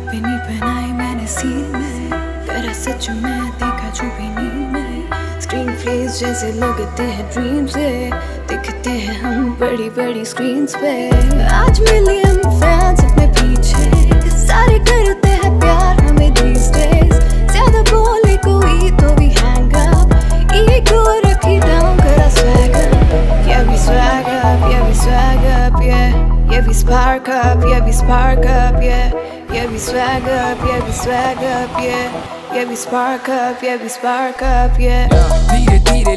अपनी बनाई मैंने सीन में, करा सच में देखा जो भी नींद में। स्क्रीन प्लेस जैसे लगते हैं ड्रीम से, दिखते हैं हम बड़ी बड़ी स्क्रीन पे। आज मिलियन फैंस अपने पीछे, सारे करते हैं प्यार हमें these days। ज्यादा बोले कोई तो भी hang up, ego रखी down करा swag up। Yeah we swag up, yeah we swag up, yeah yeah we spark up, yeah we spark up, yeah yeah we swag up, yeah we swag up, yeah yeah we spark up, yeah we spark up, yeah। धीरे धीरे